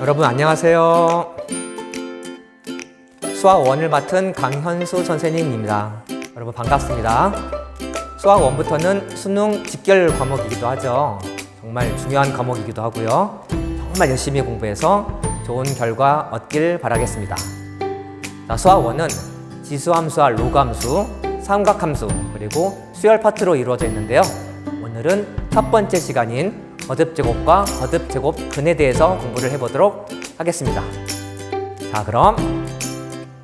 여러분 안녕하세요. 수학 1을 맡은 강현수 선생님입니다. 여러분 반갑습니다. 수학 1부터는 수능 직결 과목이기도 하죠. 정말 중요한 과목이기도 하고요. 정말 열심히 공부해서 좋은 결과 얻길 바라겠습니다. 자, 수학 1은 지수함수와 로그함수, 삼각함수, 그리고 수열 파트로 이루어져 있는데요. 오늘은 첫 번째 시간인 거듭제곱과 거듭제곱근에 대해서 공부를 해보도록 하겠습니다. 자, 그럼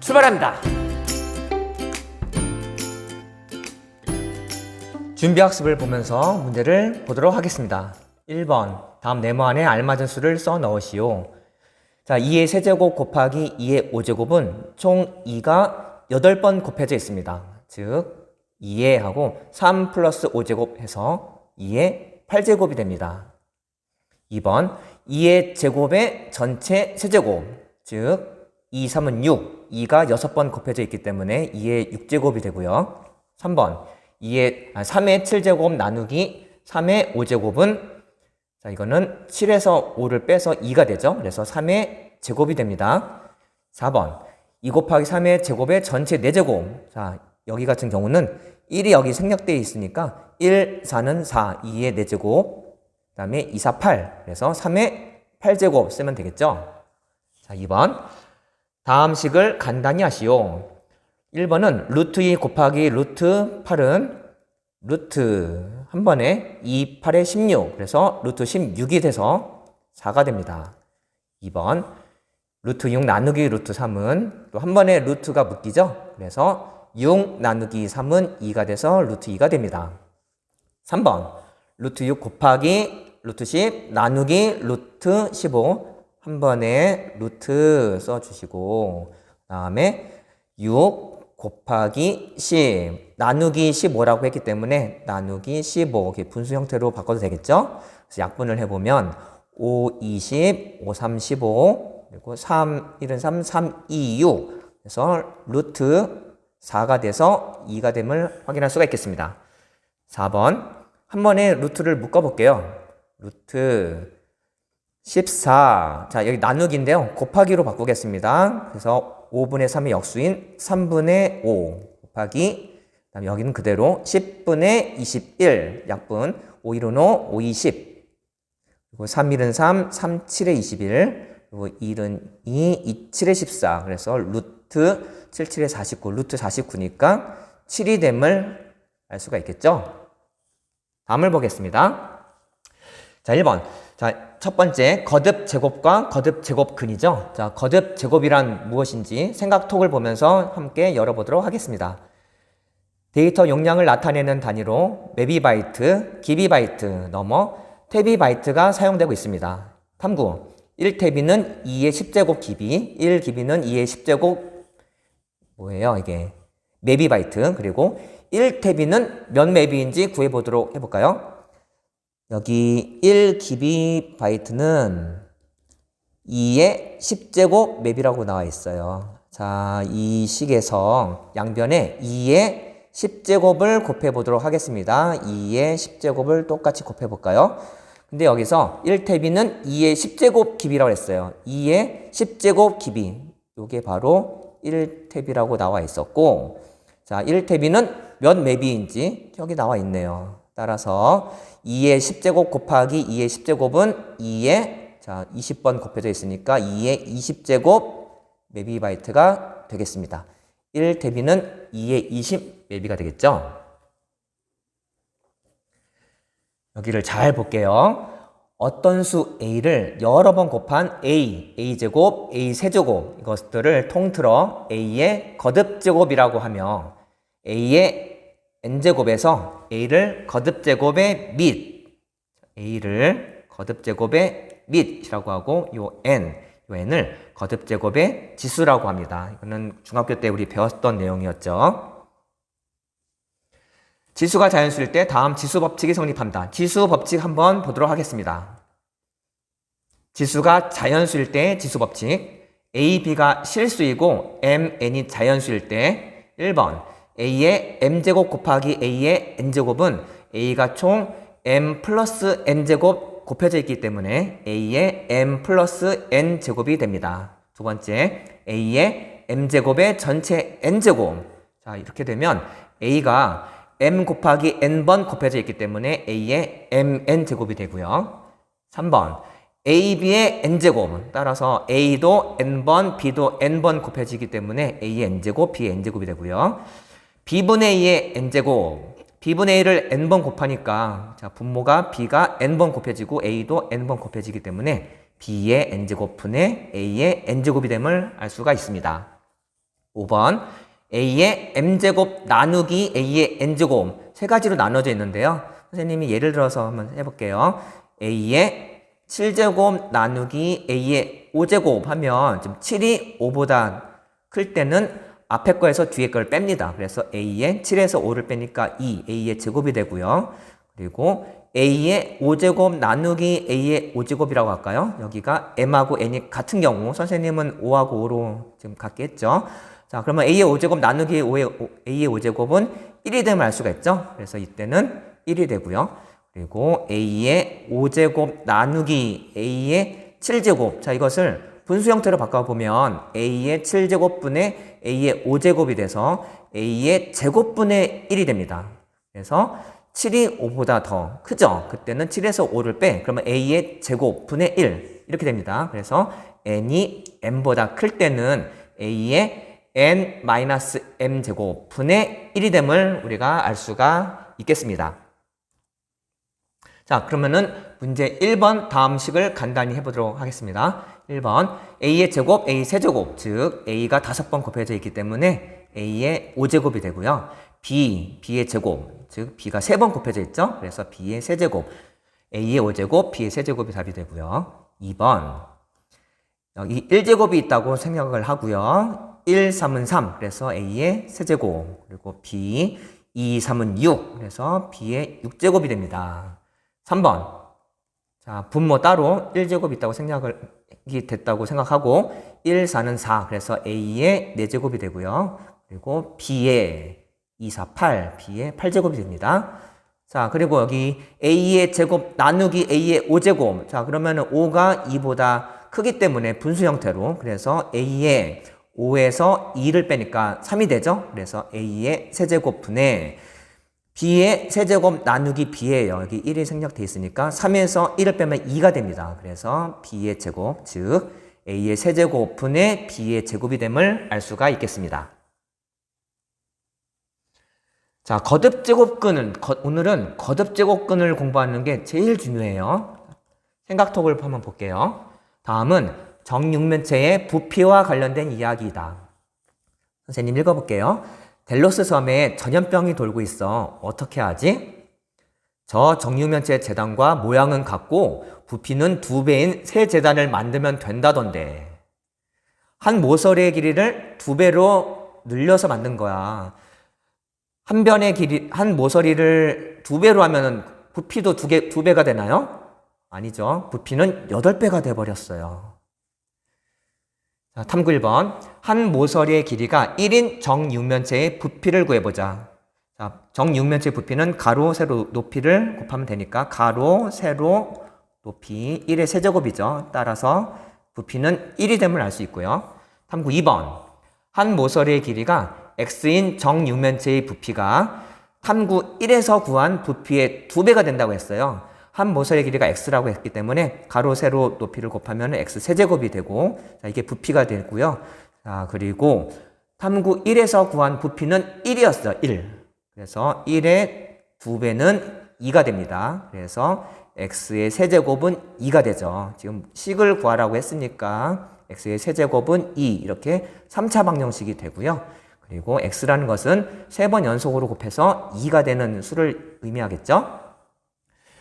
출발합니다. 준비학습을 보면서 문제를 보도록 하겠습니다. 1번, 다음 네모 안에 알맞은 수를 써 넣으시오. 자, 2의 세제곱 곱하기 2의 5제곱은 총 2가 8번 곱해져 있습니다. 즉 2의 하고 3 플러스 5제곱 해서 2의 8제곱이 됩니다. 2번, 2의 제곱의 전체 세제곱, 즉 2, 3은 6, 2가 6번 곱해져 있기 때문에 2의 6제곱이 되고요. 3번, 3의 7제곱 나누기 3의 5제곱은, 자, 이거는 7에서 5를 빼서 2가 되죠. 그래서 3의 제곱이 됩니다. 4번, 2 곱하기 3의 제곱의 전체 4제곱. 자, 여기 같은 경우는 1이 여기 생략되어 있으니까 1, 4는 4, 2의 4제곱, 그 다음에 2, 4, 8. 그래서 3의 8제곱 쓰면 되겠죠. 자, 2번. 다음 식을 간단히 하시오. 1번은 루트 2 곱하기 루트 8은 루트 한 번에 2, 8에 16. 그래서 루트 16이 돼서 4가 됩니다. 2번. 루트 6 나누기 루트 3은 또 한 번에 루트가 묶이죠. 그래서 6 나누기 3은 2가 돼서 루트 2가 됩니다. 3번. 루트 6 곱하기 루트 10 나누기 루트 15. 한 번에 루트 써주시고, 그 다음에 6 곱하기 10 나누기 15라고 했기 때문에 나누기 15 이렇게 분수 형태로 바꿔도 되겠죠? 그래서 약분을 해보면 5, 20, 5, 3, 15 그리고 3, 1은 3, 3, 2, 6 그래서 루트 4가 돼서 2가 됨을 확인할 수가 있겠습니다. 4번 한 번에 루트를 묶어볼게요. 루트 14. 자, 여기 나누기인데요. 곱하기로 바꾸겠습니다. 그래서 5분의 3의 역수인 3분의 5 곱하기, 그다음에 여기는 그대로 10분의 21 약분 5, 1은 5, 5, 2, 10 그리고 3, 1은 3, 3, 7에 21 그리고 1은 2, 2, 7에 14 그래서 루트 7, 7에 49 루트 49니까 7이 됨을 알 수가 있겠죠. 다음을 보겠습니다. 자, 1번. 자, 첫 번째 거듭제곱과 거듭제곱근이죠. 자, 거듭제곱이란 무엇인지 생각톡을 보면서 함께 열어보도록 하겠습니다. 데이터 용량을 나타내는 단위로 메비바이트, 기비바이트 넘어 테비바이트가 사용되고 있습니다. 탐구 1테비는 2의 10제곱 기비, 1기비는 2의 10제곱 뭐예요 이게? 메비바이트. 그리고 1테비는 몇 메비인지 구해보도록 해볼까요? 여기 1기비 바이트는 2의 10제곱 맵이라고 나와 있어요. 자, 이 식에서 양변에 2의 10제곱을 곱해 보도록 하겠습니다. 2의 10제곱을 똑같이 곱해 볼까요? 근데 여기서 1태비는 2의 10제곱 기비라고 했어요. 2의 10제곱 기비. 이게 바로 1태비라고 나와 있었고, 자, 1태비는 몇 맵이인지 여기 나와 있네요. 따라서 2의 10제곱 곱하기 2의 10제곱은 2의, 자, 20번 곱해져 있으니까 2의 20제곱 메비바이트가 되겠습니다. 1대비는 2의 20 메비가 되겠죠. 여기를 잘 볼게요. 어떤 수 A를 여러 번 곱한 A, A제곱, A세제곱 이것들을 통틀어 A의 거듭제곱이라고 하며 A의 n제곱에서 A를 거듭제곱의 A를 거듭제곱의 밑이라고 하고 요 n을 거듭제곱의 지수라고 합니다. 이거는 중학교 때 우리 배웠던 내용이었죠. 지수가 자연수일 때 다음 지수 법칙이 성립합니다. 지수 법칙 한번 보도록 하겠습니다. 지수가 자연수일 때 지수 법칙. A, B가 실수이고 M, N이 자연수일 때 1번 A의 m제곱 곱하기 A의 n제곱은 A가 총 m 플러스 n제곱 곱해져 있기 때문에 a의 m 플러스 n 제곱이 됩니다. 두 번째, a의 m제곱의 전체 n제곱. 자, 이렇게 되면 a가 m 곱하기 n번 곱해져 있기 때문에 a의 mn제곱이 되고요. 3번, ab의 n제곱. 따라서 a도 n번, b도 n번 곱해지기 때문에 a의 n제곱, b의 n제곱이 되고요. b분의 a의 n제곱. b분의 a를 n번 곱하니까 자, 분모가 b가 n번 곱해지고 a도 n번 곱해지기 때문에 b의 n제곱분의 a의 n제곱이 됨을 알 수가 있습니다. 5번, a의 m제곱 나누기 a의 n제곱 세 가지로 나눠져 있는데요. 선생님이 예를 들어서 한번 해볼게요. a의 7제곱 나누기 a의 5제곱 하면 지금 7이 5보다 클 때는 앞에 거에서 뒤에 걸 뺍니다. 그래서 a의 7에서 5를 빼니까 2, a의 제곱이 되고요. 그리고 a의 5제곱 나누기 a의 5제곱이라고 할까요? 여기가 m하고 n이 같은 경우 선생님은 5하고 5로 지금 같게 했죠. 자, 그러면 a의 5제곱 나누기 a의 5제곱은 1이 됨을 알 수가 있죠. 그래서 이때는 1이 되고요. 그리고 a의 5제곱 나누기 a의 7제곱. 자, 이것을 분수 형태로 바꿔보면 a의 7제곱분의 a의 5제곱이 돼서 a의 제곱분의 1이 됩니다. 그래서 7이 5보다 더 크죠? 그때는 7에서 5를 빼. 그러면 a의 제곱분의 1 이렇게 됩니다. 그래서 n이 m보다 클 때는 a의 n-m 제곱분의 1이 됨을 우리가 알 수가 있겠습니다. 자, 그러면은 문제 1번 다음 식을 간단히 해보도록 하겠습니다. 1번 a의 제곱, a 세제곱, 즉 a가 5번 곱해져 있기 때문에 a의 5제곱이 되고요. b의 제곱, 즉 b가 3번 곱해져 있죠. 그래서 b의 세제곱, a의 5제곱, b의 세제곱이 답이 되고요. 2번 여기 1제곱이 있다고 생각을 하고요. 1, 3은 3, 그래서 a의 세제곱, 그리고 b, 2, 3은 6, 그래서 b의 6제곱이 됩니다. 3번, 자, 분모 따로 1제곱 있다고 생각이 됐다고 생각하고 1, 4는 4, 그래서 a의 4제곱이 되고요. 그리고 b의 2, 4, 8, b의 8제곱이 됩니다. 자, 그리고 여기 a의 제곱 나누기 a의 5제곱. 자, 그러면은 5가 2보다 크기 때문에 분수 형태로, 그래서 a의 5에서 2를 빼니까 3이 되죠. 그래서 a의 세제곱분의 b의 세제곱 나누기 b예요. 여기 1이 생략되어 있으니까 3에서 1을 빼면 2가 됩니다. 그래서 b의 제곱, 즉 a의 세제곱분의 b의 제곱이 됨을 알 수가 있겠습니다. 자, 거듭제곱근은 오늘은 거듭제곱근을 공부하는 게 제일 중요해요. 생각톡을 한번 볼게요. 다음은 정육면체의 부피와 관련된 이야기이다. 선생님 읽어볼게요. 델로스 섬에 전염병이 돌고 있어. 어떻게 하지? 저 정육면체 재단과 모양은 같고 부피는 2배인 새 재단을 만들면 된다던데. 한 모서리의 길이를 2배로 늘려서 만든 거야. 한 변의 길이, 한 모서리를 2배로 하면 부피도 2배가 되나요? 아니죠. 부피는 8배가 돼버렸어요. 자, 탐구 1번. 한 모서리의 길이가 1인 정육면체의 부피를 구해보자. 자, 정육면체의 부피는 가로, 세로, 높이를 곱하면 되니까 가로, 세로, 높이 1의 세제곱이죠. 따라서 부피는 1이 됨을 알 수 있고요. 탐구 2번. 한 모서리의 길이가 x인 정육면체의 부피가 탐구 1에서 구한 부피의 2배가 된다고 했어요. 한 모서리의 길이가 x라고 했기 때문에 가로, 세로, 높이를 곱하면 x 세제곱이 되고, 자, 이게 부피가 되고요. 자, 그리고 탐구 1에서 구한 부피는 1이었어요. 1. 그래서 1의 2배는 2가 됩니다. 그래서 x의 세제곱은 2가 되죠. 지금 식을 구하라고 했으니까 x의 세제곱은 2, 이렇게 3차 방정식이 되고요. 그리고 x라는 것은 3번 연속으로 곱해서 2가 되는 수를 의미하겠죠.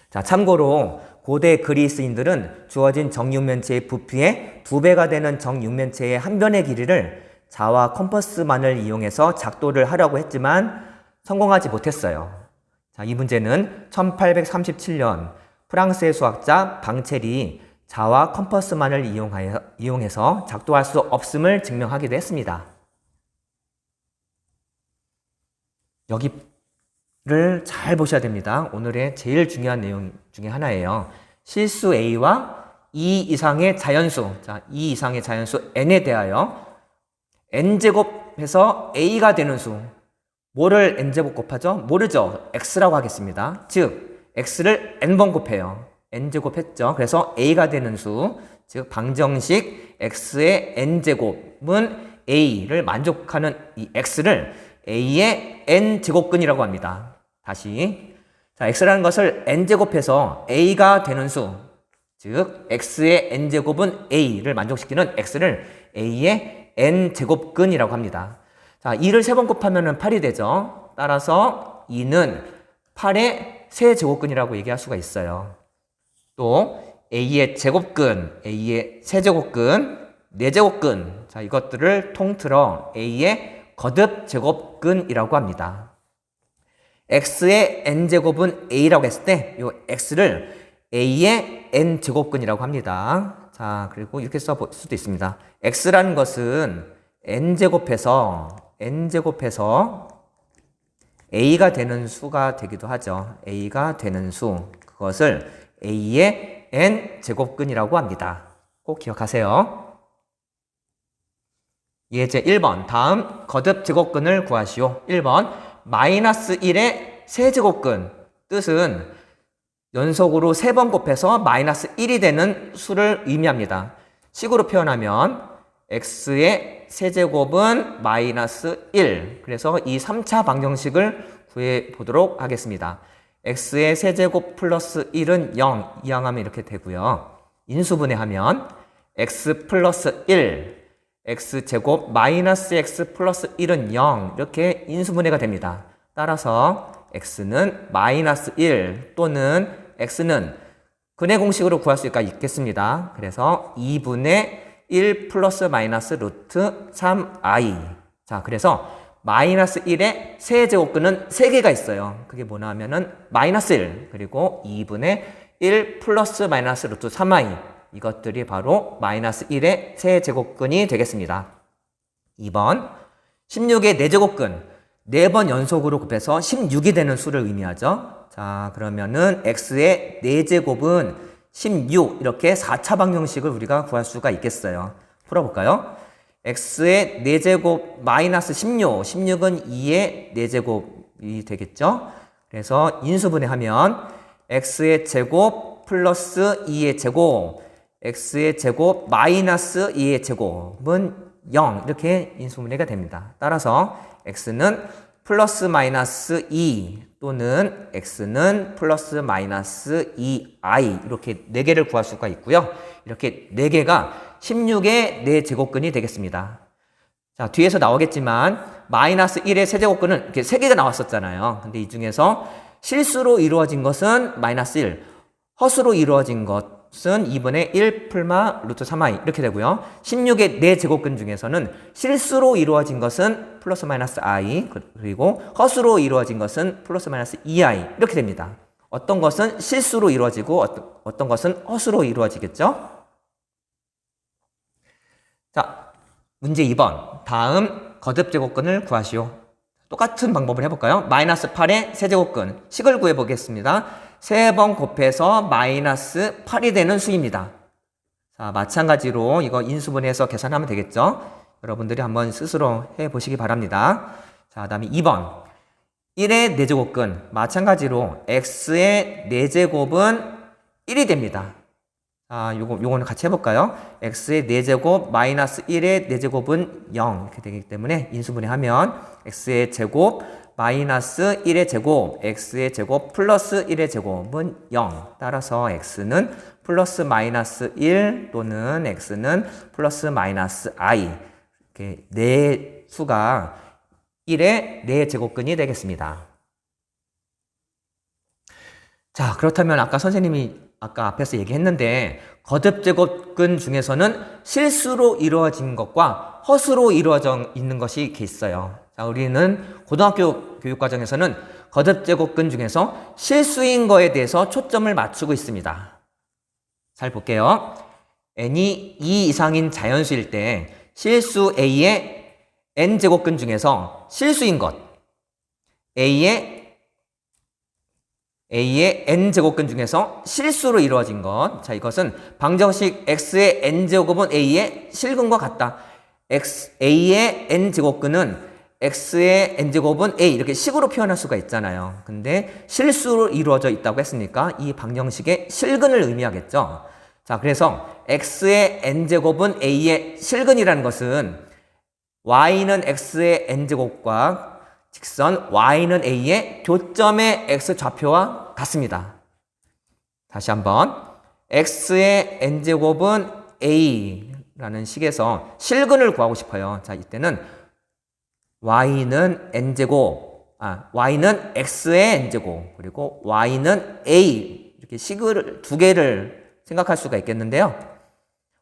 자, 참고로 고대 그리스인들은 주어진 정육면체의 부피의 2배가 되는 정육면체의 한 변의 길이를 자와 컴퍼스만을 이용해서 작도를 하려고 했지만 성공하지 못했어요. 자, 이 문제는 1837년 프랑스의 수학자 방첼이 자와 컴퍼스만을 이용해서 작도할 수 없음을 증명하기도 했습니다. 여기를 잘 보셔야 됩니다. 오늘의 제일 중요한 내용 중에 하나예요. 실수 a와 2 이상의 자연수, 자, 2 이상의 자연수 n에 대하여 n제곱해서 a가 되는 수, 뭐를 n제곱 곱하죠? 모르죠? x라고 하겠습니다. 즉 x를 n번 곱해요. n제곱 했죠. 그래서 a가 되는 수, 즉 방정식 x의 n제곱은 a를 만족하는 이 x를 a의 n제곱근이라고 합니다. 다시, 자, x라는 것을 n제곱해서 a가 되는 수, 즉 x의 n제곱은 a를 만족시키는 x를 a의 n제곱근이라고 합니다. 자, 2를 3번 곱하면 8이 되죠. 따라서 2는 8의 세제곱근이라고 얘기할 수가 있어요. 또 a의 제곱근, a의 세제곱근, 네제곱근, 자, 이것들을 통틀어 a의 거듭제곱근이라고 합니다. x의 n제곱은 a라고 했을 때 이 x를 a의 n제곱근이라고 합니다. 자, 그리고 이렇게 써볼 수도 있습니다. x라는 것은 n제곱해서 a가 되는 수가 되기도 하죠. a가 되는 수, 그것을 a의 n제곱근이라고 합니다. 꼭 기억하세요. 예제 1번, 다음 거듭제곱근을 구하시오. 1번, 마이너스 1의 세제곱근, 뜻은 연속으로 3번 곱해서 마이너스 1이 되는 수를 의미합니다. 식으로 표현하면 x의 세제곱은 마이너스 1. 그래서 이 3차 방정식을 구해 보도록 하겠습니다. x의 세제곱 플러스 1은 0. 이항하면 이렇게 되고요. 인수분해하면 x 플러스 1, x제곱 마이너스 x 플러스 1은 0. 이렇게 인수분해가 됩니다. 따라서 x는 마이너스 1 또는 x는 근해 공식으로 구할 수가 있겠습니다. 그래서 2분의 1 플러스 마이너스 루트 3i. 자, 그래서 마이너스 1의 세제곱근은 3개가 있어요. 그게 뭐냐 하면은 마이너스 1 그리고 2분의 1 플러스 마이너스 루트 3i. 이것들이 바로 마이너스 1의 세제곱근이 되겠습니다. 2번 16의 4제곱근 4번 연속으로 곱해서 16이 되는 수를 의미하죠. 자, 그러면은 x의 4제곱은 16 이렇게 4차 방정식을 우리가 구할 수가 있겠어요. 풀어볼까요? x의 4제곱 마이너스 16은 2의 4제곱이 되겠죠. 그래서 인수분해하면 x의 제곱 플러스 2의 제곱, x의 제곱 마이너스 2의 제곱은 0 이렇게 인수분해가 됩니다. 따라서 x는 플러스 마이너스 2 또는 x는 플러스 마이너스 2i 이렇게 4개를 구할 수가 있고요. 이렇게 4개가 16의 4제곱근이 되겠습니다. 자, 뒤에서 나오겠지만 마이너스 1의 세제곱근은 이렇게 3개가 나왔었잖아요. 근데 이 중에서 실수로 이루어진 것은 마이너스 1, 허수로 이루어진 것은 2분의 1 풀마 루트 3i 이렇게 되고요. 16의 4제곱근 중에서는 실수로 이루어진 것은 플러스 마이너스 i 그리고 허수로 이루어진 것은 플러스 마이너스 2i 이렇게 됩니다. 어떤 것은 실수로 이루어지고 어떤 것은 허수로 이루어지겠죠? 자, 문제 2번. 다음 거듭제곱근을 구하시오. 똑같은 방법을 해볼까요? 마이너스 8의 세제곱근 식을 구해보겠습니다. 3번 곱해서 마이너스 8이 되는 수입니다. 자, 마찬가지로 이거 인수분해해서 계산하면 되겠죠? 여러분들이 한번 스스로 해보시기 바랍니다. 자, 그 다음에 2번 1의 4제곱근 마찬가지로 x의 4제곱은 1이 됩니다. 자, 요거는 같이 해볼까요? x의 4제곱 마이너스 1의 4제곱은 0 이렇게 되기 때문에 인수분해하면 x의 제곱 마이너스 1의 제곱, x의 제곱 플러스 1의 제곱은 0. 따라서 x는 플러스 마이너스 1 또는 x는 플러스 마이너스 i. 이렇게 네 수가 1의 4제곱근이 되겠습니다. 자, 그렇다면 아까 선생님이 아까 앞에서 얘기했는데 거듭제곱근 중에서는 실수로 이루어진 것과 허수로 이루어져 있는 것이 이렇게 있어요. 자, 우리는 고등학교 교육과정에서는 거듭제곱근 중에서 실수인 거에 대해서 초점을 맞추고 있습니다. 잘 볼게요. n이 2 이상인 자연수일 때 실수 a의 n제곱근 중에서 실수인 것 a의 a의 n제곱근 중에서 실수로 이루어진 것. 자, 이것은 방정식 x의 n제곱은 a의 실근과 같다. a의 n제곱근은 x의 n제곱은 a 이렇게 식으로 표현할 수가 있잖아요. 근데 실수로 이루어져 있다고 했으니까 이 방정식의 실근을 의미하겠죠. 자, 그래서 x의 n제곱은 a의 실근이라는 것은 y는 x의 n제곱과 직선 y는 a의 교점의 x좌표와 같습니다. 다시 한번 x의 n제곱은 a라는 식에서 실근을 구하고 싶어요. 자, 이때는 y는 y는 x의 n제곱 그리고 y는 a 이렇게 식을 두 개를 생각할 수가 있겠는데요.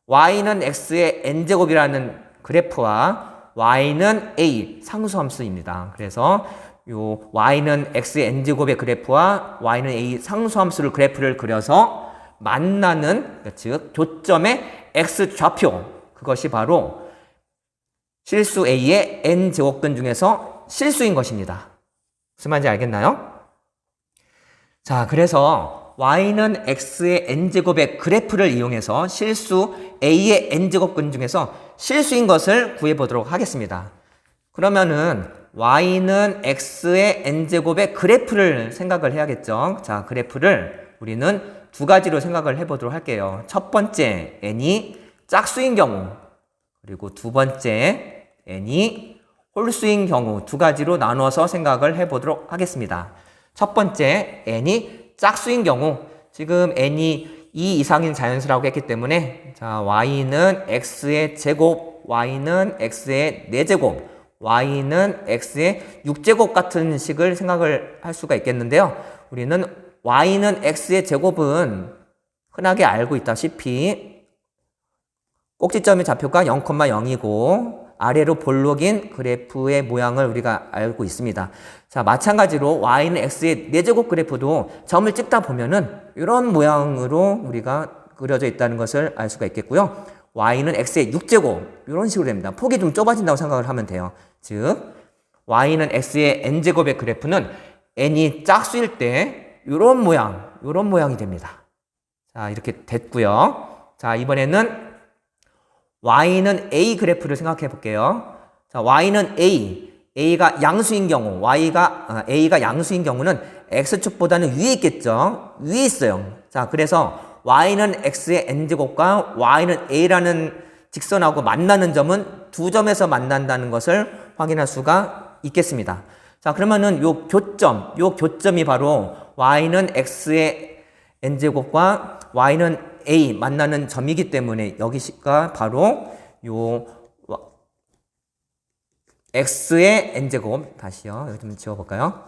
y는 x의 n제곱이라는 그래프와 y는 a 상수함수입니다. 그래서 요 y는 x의 n제곱의 그래프와 y는 a 상수함수를 그래프를 그려서 만나는 즉 교점의 x좌표 그것이 바로 실수 a의 n제곱근 중에서 실수인 것입니다. 무슨 말인지 알겠나요? 자, 그래서 y는 x의 n제곱의 그래프를 이용해서 실수 a의 n제곱근 중에서 실수인 것을 구해보도록 하겠습니다. 그러면은 y는 x의 n제곱의 그래프를 생각을 해야겠죠. 자, 그래프를 우리는 두 가지로 생각을 해보도록 할게요. 첫 번째 n이 짝수인 경우 그리고 두 번째 n이 홀수인 경우 두 가지로 나눠서 생각을 해보도록 하겠습니다. 첫 번째 n이 짝수인 경우 지금 n이 2 이상인 자연수라고 했기 때문에 자 y는 x의 제곱, y는 x의 4제곱, y는 x의 6제곱 같은 식을 생각을 할 수가 있겠는데요. 우리는 y는 x의 제곱은 흔하게 알고 있다시피 꼭지점의 좌표가 0,0이고 아래로 볼록인 그래프의 모양을 우리가 알고 있습니다. 자, 마찬가지로 y는 x의 4제곱 그래프도 점을 찍다 보면은 이런 모양으로 우리가 그려져 있다는 것을 알 수가 있겠고요. y는 x의 6제곱 이런 식으로 됩니다. 폭이 좀 좁아진다고 생각을 하면 돼요. 즉 y는 x의 n제곱의 그래프는 n이 짝수일 때 이런 모양이 됩니다. 자, 이렇게 됐고요. 자, 이번에는 y는 a 그래프를 생각해 볼게요. 자, y는 a가 양수인 경우, a가 양수인 경우는 x축보다는 위에 있겠죠. 위에 있어요. 자, 그래서 y는 x의 n제곱과 y는 a라는 직선하고 만나는 점은 두 점에서 만난다는 것을 확인할 수가 있겠습니다. 자, 그러면은 요 교점이 바로 y는 x의 n제곱과 y는 a 만나는 점이기 때문에 여기가 바로 요 x의 n제곱 다시요. 여기 좀 지워볼까요?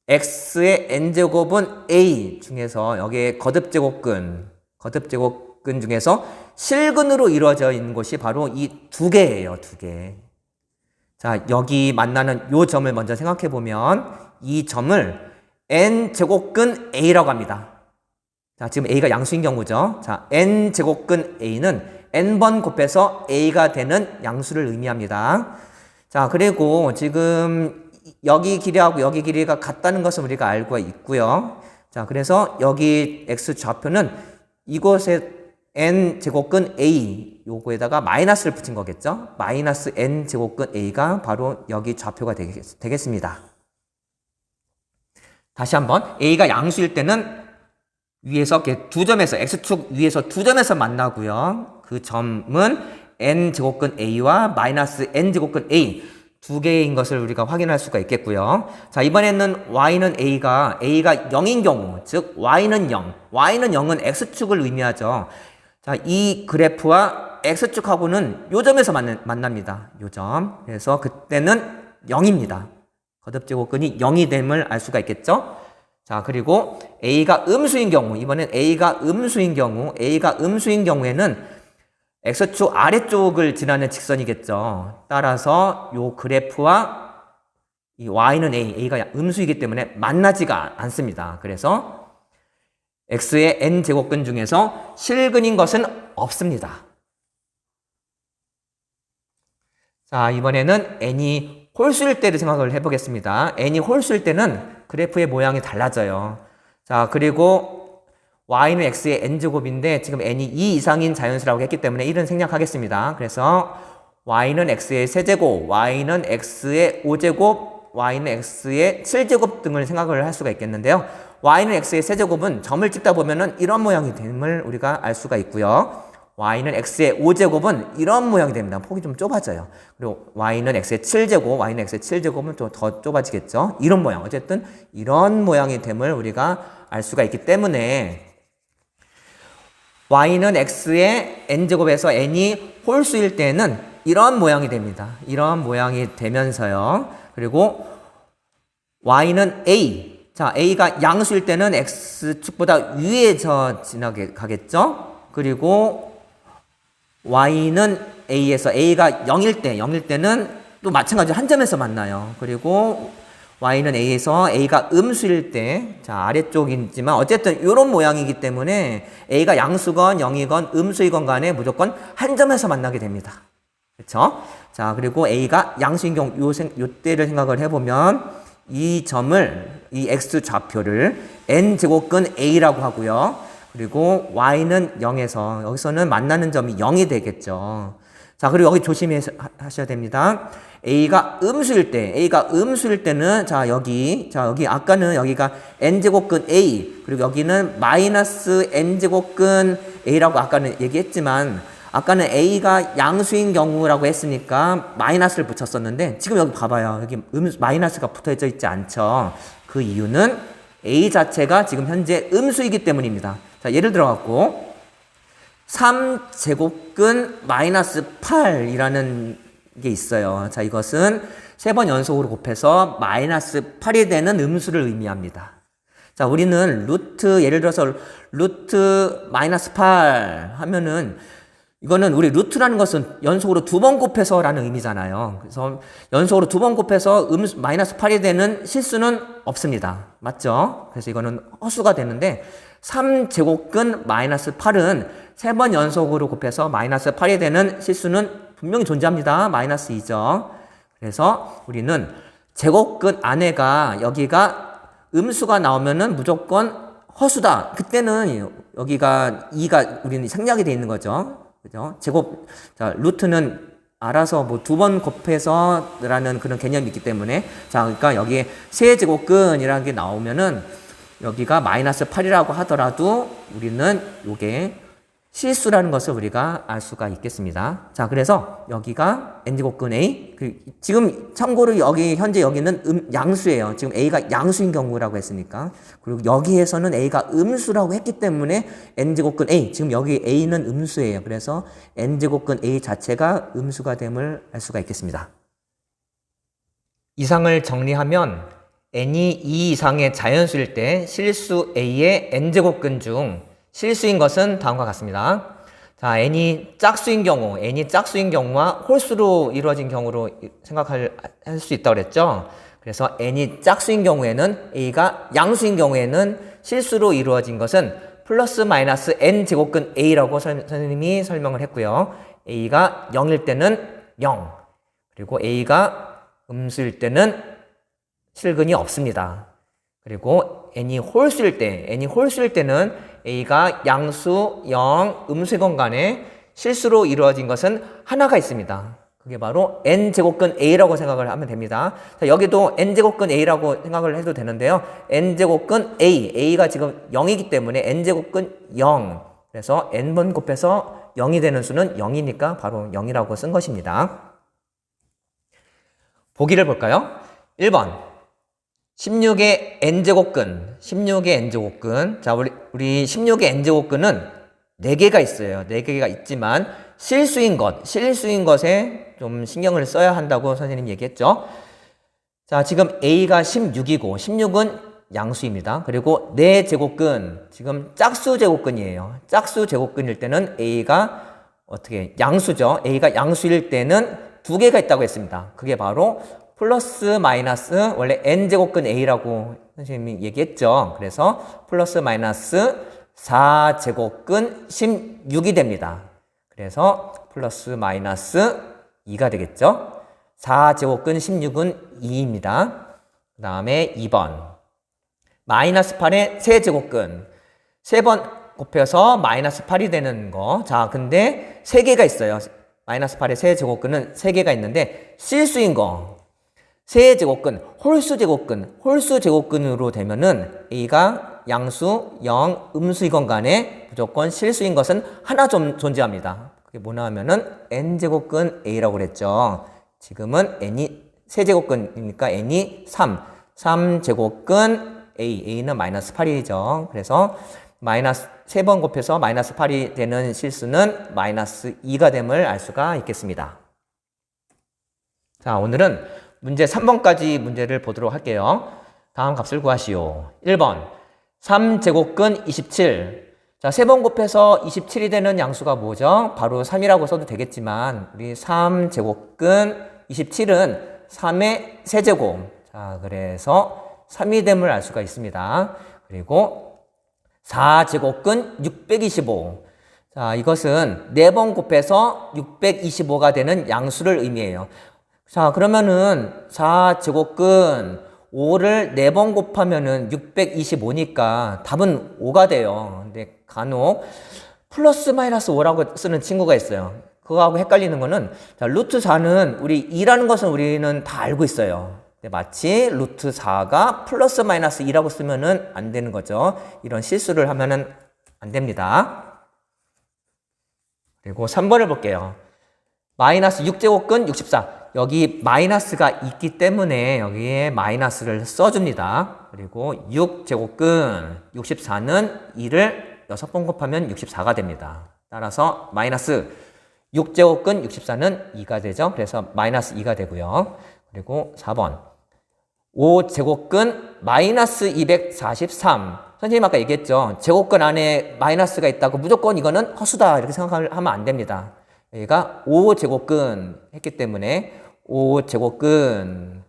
x의 n제곱은 a 중에서 여기에 거듭제곱근 중에서 실근으로 이루어져 있는 것이 바로 이 두 개예요. 두 개. 자, 여기 만나는 요 점을 먼저 생각해 보면 이 점을 n제곱근 a라고 합니다. 자, 지금 a가 양수인 경우죠. 자, n제곱근 a는 n번 곱해서 a가 되는 양수를 의미합니다. 자, 그리고 지금 여기 길이하고 여기 길이가 같다는 것을 우리가 알고 있고요. 자, 그래서 여기 x 좌표는 이곳에 n제곱근 a 요거에다가 마이너스를 붙인 거겠죠. 마이너스 n제곱근 a가 바로 여기 좌표가 되겠습니다. 다시 한번 a가 양수일 때는 위에서 이렇게 두 점에서 x축 위에서 두 점에서 만나고요. 그 점은 n제곱근 a와 마이너스 n제곱근 a 두 개인 것을 우리가 확인할 수가 있겠고요. 자, 이번에는 y는 a가 0인 경우, 즉 y는 0은 x축을 의미하죠. 자, 이 그래프와 x축하고는 요 점에서 만납니다. 요 점. 그래서 그때는 0입니다. 거듭제곱근이 0이 됨을 알 수가 있겠죠. 자, 그리고 a가 음수인 경우, 이번엔 a가 음수인 경우에는 x축 아래쪽을 지나는 직선이겠죠. 따라서 요 그래프와 이 y는 a가 음수이기 때문에 만나지가 않습니다. 그래서 x의 n제곱근 중에서 실근인 것은 없습니다. 자, 이번에는 n이 홀수일 때를 생각을 해보겠습니다. n이 홀수일 때는 그래프의 모양이 달라져요. 자, 그리고 y는 x의 n제곱인데 지금 n이 2 이상인 자연수라고 했기 때문에 1은 생략하겠습니다. 그래서 y는 x의 세제곱, y는 x의 5제곱, y는 x의 7제곱 등을 생각을 할 수가 있겠는데요. y는 x의 세제곱은 점을 찍다 보면은 이런 모양이 됨을 우리가 알 수가 있고요. y는 x의 5제곱은 이런 모양이 됩니다. 폭이 좀 좁아져요. 그리고 y는 x의 7제곱, y는 x의 7제곱은 좀 더 좁아지겠죠. 이런 모양, 어쨌든 이런 모양이 됨을 우리가 알 수가 있기 때문에 y는 x의 n제곱에서 n이 홀수일 때는 이런 모양이 됩니다. 이런 모양이 되면서요. 그리고 y는 a, 자 a가 양수일 때는 x축보다 위에 지나게 가겠죠. 그리고 y는 a에서 a가 0일 때는 또 마찬가지로 한 점에서 만나요. 그리고 y는 a에서 a가 음수일 때, 자 아래쪽이지만 어쨌든 이런 모양이기 때문에 a가 양수건 0이건 음수이건 간에 무조건 한 점에서 만나게 됩니다. 그렇죠? 자 그리고 a가 양수인 경우 요때를 생각을 해보면 이 점을, 이 x 좌표를 n제곱근 a라고 하고요. 그리고 y는 0에서 여기서는 만나는 점이 0이 되겠죠. 자 그리고 여기 조심하셔야 됩니다. a가 음수일 때는 여기 아까는 여기가 n제곱근 a, 그리고 여기는 마이너스 n제곱근 a라고 아까는 얘기했지만, 아까는 a가 양수인 경우라고 했으니까 마이너스를 붙였었는데 지금 여기 봐봐요. 여기 마이너스가 붙어져 있지 않죠. 그 이유는 a 자체가 지금 현재 음수이기 때문입니다. 자, 예를 들어 갖고 3제곱근 마이너스 8이라는 게 있어요. 자, 이것은 3번 연속으로 곱해서 마이너스 8이 되는 음수를 의미합니다. 자, 우리는 예를 들어서 루트 마이너스 8 하면은 이거는 우리 루트라는 것은 연속으로 2번 곱해서라는 의미잖아요. 그래서 연속으로 2번 곱해서 마이너스 8이 되는 실수는 없습니다. 맞죠? 그래서 이거는 허수가 되는데 3제곱근 마이너스 8은 3번 연속으로 곱해서 마이너스 8이 되는 실수는 분명히 존재합니다. 마이너스 2죠. 그래서 우리는 제곱근 안에가 여기가 음수가 나오면은 무조건 허수다. 그때는 여기가 2가 우리는 생략이 되어 있는 거죠. 그죠? 자, 루트는 알아서 뭐 2번 곱해서라는 그런 개념이 있기 때문에, 자, 그러니까 여기에 세제곱근이라는 게 나오면은 여기가 마이너스 8이라고 하더라도 우리는 요게 실수라는 것을 우리가 알 수가 있겠습니다. 자, 그래서 여기가 n제곱근 a, 지금 참고로 현재 여기는 양수예요. 지금 a가 양수인 경우라고 했으니까. 그리고 여기에서는 a가 음수라고 했기 때문에 n제곱근 a, 지금 여기 a는 음수예요. 그래서 n제곱근 a 자체가 음수가 됨을 알 수가 있겠습니다. 이상을 정리하면 n이 2 이상의 자연수일 때 실수 a의 n제곱근 중 실수인 것은 다음과 같습니다. 자, n이 짝수인 경우와 홀수로 이루어진 경우로 생각할 수 있다고 그랬죠. 그래서 n이 짝수인 경우에는 a가 양수인 경우에는 실수로 이루어진 것은 플러스 마이너스 n제곱근 a라고 선생님이 설명을 했고요. a가 0일 때는 0, 그리고 a가 음수일 때는 실근이 없습니다. 그리고 n이 홀수일 때는 a가 양수, 0, 음수건 간에 실수로 이루어진 것은 하나가 있습니다. 그게 바로 n제곱근 a라고 생각을 하면 됩니다. 자, 여기도 n제곱근 a라고 생각을 해도 되는데요. n제곱근 a가 지금 0이기 때문에 n제곱근 0. 그래서 n번 곱해서 0이 되는 수는 0이니까 바로 0이라고 쓴 것입니다. 보기를 볼까요? 1번. 16의 n제곱근. 자, 우리 16의 n제곱근은 4개가 있어요. 4개가 있지만 실수인 것에 좀 신경을 써야 한다고 선생님이 얘기했죠. 자, 지금 a가 16이고 16은 양수입니다. 그리고 4제곱근, 지금 짝수 제곱근이에요. 짝수 제곱근일 때는 a가 양수죠. a가 양수일 때는 2개가 있다고 했습니다. 그게 바로 플러스 마이너스, 원래 n제곱근 a라고 선생님이 얘기했죠. 그래서 플러스 마이너스 4제곱근 16이 됩니다. 그래서 플러스 마이너스 2가 되겠죠. 4제곱근 16은 2입니다. 그 다음에 2번. 마이너스 8의 세제곱근. 3번 곱해서 마이너스 8이 되는 거. 자, 근데 3개가 있어요. 마이너스 8의 세제곱근은 3개가 있는데 실수인 거. 세제곱근, 홀수제곱근으로 되면은 A가 양수, 0, 음수이건 간에 무조건 실수인 것은 하나 좀 존재합니다. 그게 뭐냐 하면은 n제곱근 A라고 그랬죠. 지금은 n이 세제곱근이니까 n이 3제곱근 A는 마이너스 8이죠. 그래서 마이너스 3번 곱해서 마이너스 8이 되는 실수는 마이너스 2가 됨을 알 수가 있겠습니다. 자, 오늘은 문제 3번까지 문제를 보도록 할게요. 다음 값을 구하시오. 1번 3제곱근 27. 자, 3번 곱해서 27이 되는 양수가 뭐죠? 바로 3이라고 써도 되겠지만 우리 3제곱근 27은 3의 세제곱. 자, 그래서 3이 됨을 알 수가 있습니다. 그리고 4제곱근 625. 자, 이것은 4번 곱해서 625가 되는 양수를 의미해요. 자, 그러면은 4제곱근 5를 4번 곱하면은 625니까 답은 5가 돼요. 근데 간혹 플러스 마이너스 5라고 쓰는 친구가 있어요. 그거하고 헷갈리는 거는, 자, 루트 4는 우리 2라는 것은 우리는 다 알고 있어요. 근데 마치 루트 4가 플러스 마이너스 2라고 쓰면은 안 되는 거죠. 이런 실수를 하면은 안 됩니다. 그리고 3번을 볼게요. 마이너스 6제곱근 64. 여기 마이너스가 있기 때문에 여기에 마이너스를 써줍니다. 그리고 6제곱근 64는 2를 6번 곱하면 64가 됩니다. 따라서 마이너스 6제곱근 64는 2가 되죠. 그래서 마이너스 2가 되고요. 그리고 4번 5제곱근 마이너스 243. 선생님 아까 얘기했죠. 제곱근 안에 마이너스가 있다고 무조건 이거는 허수다 이렇게 생각하면 안 됩니다. 여기가 5제곱근 했기 때문에 5제곱근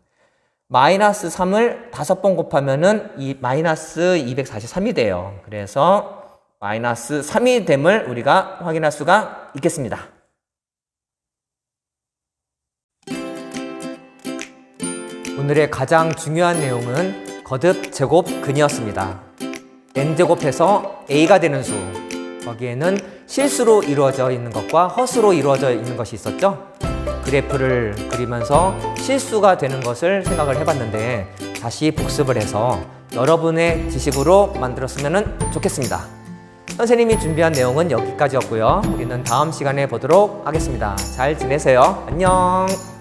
마이너스 3을 5번 곱하면은 이 마이너스 243이 돼요. 그래서 마이너스 3이 됨을 우리가 확인할 수가 있겠습니다. 오늘의 가장 중요한 내용은 거듭 제곱근이었습니다. n제곱해서 a가 되는 수. 거기에는 실수로 이루어져 있는 것과 허수로 이루어져 있는 것이 있었죠. 그래프를 그리면서 실수가 되는 것을 생각을 해봤는데 다시 복습을 해서 여러분의 지식으로 만들었으면 좋겠습니다. 선생님이 준비한 내용은 여기까지였고요. 우리는 다음 시간에 보도록 하겠습니다. 잘 지내세요. 안녕.